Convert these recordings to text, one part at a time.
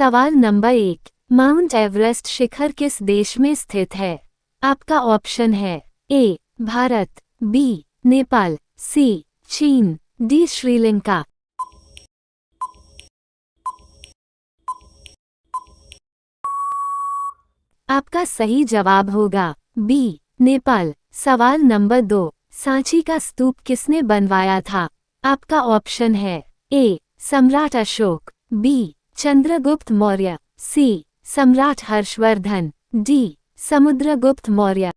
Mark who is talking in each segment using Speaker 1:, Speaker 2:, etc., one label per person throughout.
Speaker 1: सवाल number 1, mount Everest शिखर किस देश में स्थित है? आपका ऑप्शन है ए भारत, बी नेपाल, सी चीन, डी श्रीलंका। आपका सही जवाब होगा बी नेपाल। सवाल नंबर 2, सांची का स्तूप किसने बनवाया था? आपका ऑप्शन है ए सम्राट अशोक, बी चंद्रगुप्त मौर्य, सी सम्राट हर्षवर्धन, डी समुद्रगुप्त मौर्य।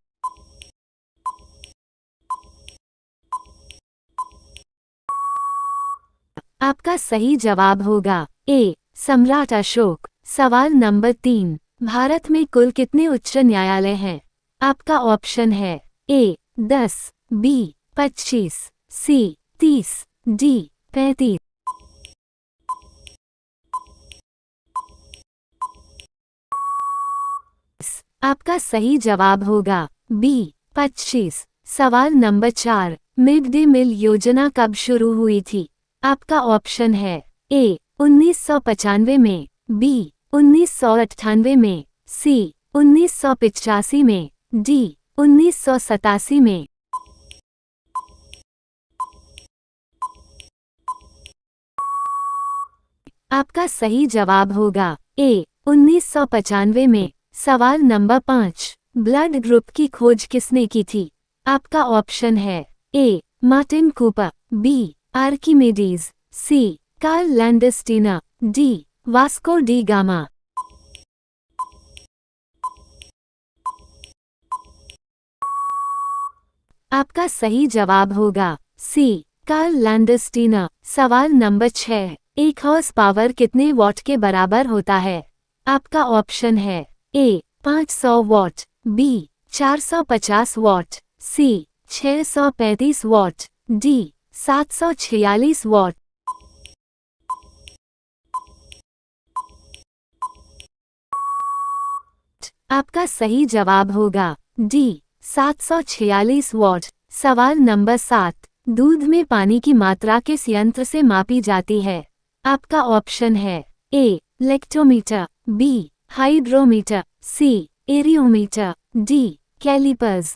Speaker 1: आपका सही जवाब होगा ए सम्राट अशोक। सवाल नंबर 3, भारत में कुल कितने उच्च न्यायालय हैं? आपका ऑप्शन है ए 10, बी 25, सी 30, डी 35। आपका सही जवाब होगा बी 25। सवाल नंबर 4, मिड डे मील योजना कब शुरू हुई थी? आपका ऑप्शन है ए 1995 में, बी 1998 में, सी 1985 में, डी 1987 में। आपका सही जवाब होगा ए 1995 में। सवाल नंबर 5, ब्लड ग्रुप की खोज किसने की थी? आपका ऑप्शन है A Martin Cooper, B Archimedes, C Karl Landsteiner, D Vasco da Gama. आपका सही जवाब होगा सी कार्ल लैंडस्टीनर। सवाल नंबर 6, एक हॉर्स पावर कितने वॉट के बराबर होता है? आपका ऑप्शन है A 500 watt, B 450 watt, C 635 watt, D 746 watt. आपका सही जवाब होगा डी 746 वॉट। सवाल नंबर 7, दूध में पानी की मात्रा किस यंत्र से मापी जाती है? आपका ऑप्शन है ए लेक्टोमीटर, बी हाइड्रोमीटर, सी एरियोमीटर, डी कैलिपर्स।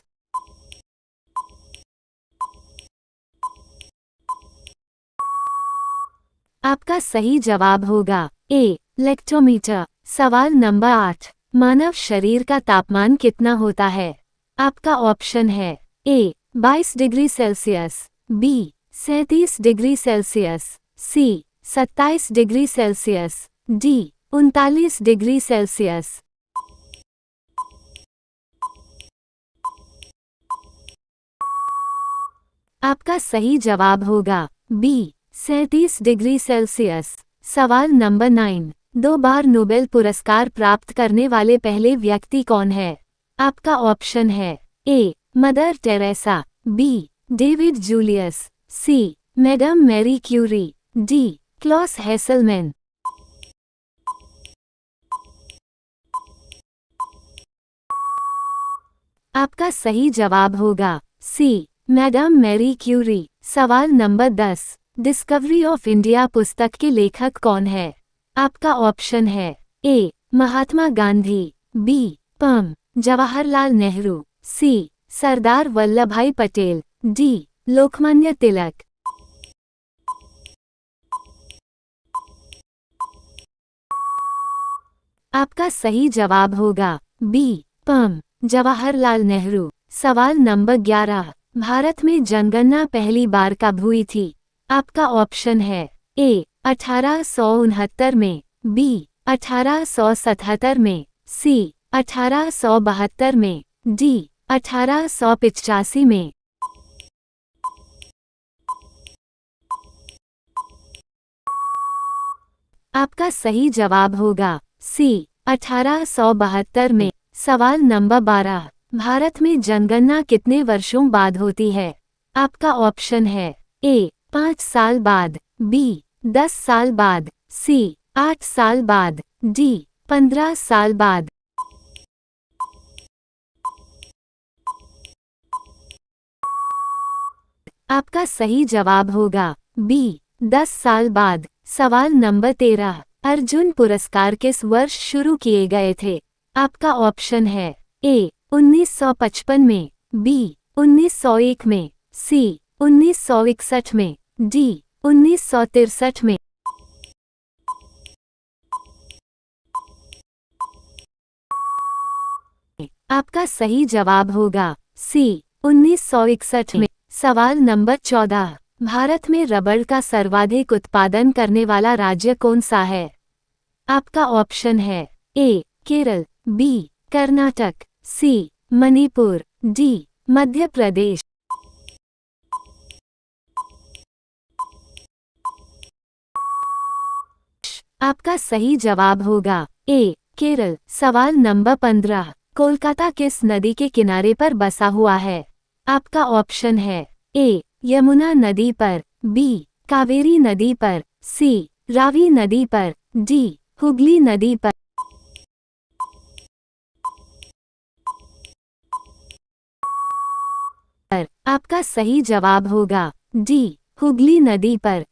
Speaker 1: आपका सही जवाब होगा ए लेक्टोमीटर। सवाल नंबर 8, मानव शरीर का तापमान कितना होता है? आपका ऑप्शन है A 22 degree Celsius, B 37 degree Celsius, C 27 degree Celsius, D 39 degree Celsius. आपका सही जवाब होगा बी 37 डिग्री सेल्सियस। सवाल नंबर 9, 2 बार नोबेल पुरस्कार प्राप्त करने वाले पहले व्यक्ति कौन है? आपका ऑप्शन है A Mother Teresa, B David Julius, C Madam Marie Curie, D Klaus Hasselmann. आपका सही जवाब होगा सी मैडम मैरी क्यूरी। सवाल नंबर 10, डिस्कवरी ऑफ इंडिया पुस्तक के लेखक कौन है? आपका ऑप्शन है ए महात्मा गांधी, बी पम जवाहरलाल नेहरू, सी सरदार वल्लभभाई पटेल, डी लोकमान्य तिलक। आपका सही जवाब होगा बी पम जवाहरलाल नेहरू। सवाल नंबर 11, भारत में जनगणना पहली बार कब हुई थी? आपका ऑप्शन है ए 1869 में, बी 1877 में, सी 1872 में, डी 1885 में। आपका सही जवाब होगा सी 1872 में। सवाल नंबर 12, भारत में जनगणना कितने वर्षों बाद होती है? आपका ऑप्शन है ए 5 साल बाद, बी 10 साल बाद, सी 8 साल बाद, डी 15 साल बाद। आपका सही जवाब होगा बी 10 साल बाद। सवाल नंबर 13, अर्जुन पुरस्कार किस वर्ष शुरू किए गए थे? आपका ऑप्शन है ए 1955 में, बी 1901 में, सी 1961 में, डी 1963 में। आपका सही जवाब होगा सी 1961 में। सवाल नंबर 14। भारत में रबड़ का सर्वाधिक उत्पादन करने वाला राज्य कौन सा है? आपका ऑप्शन है ए केरल, बी कर्नाटक, सी मणिपुर, डी मध्य प्रदेश। आपका सही जवाब होगा ए केरल। सवाल नंबर 15। कोलकाता किस नदी के किनारे पर बसा हुआ है? आपका ऑप्शन है ए यमुना नदी पर, बी कावेरी नदी पर, सी रावी नदी पर, डी हुगली नदी पर। आपका सही जवाब होगा डी हुगली नदी पर।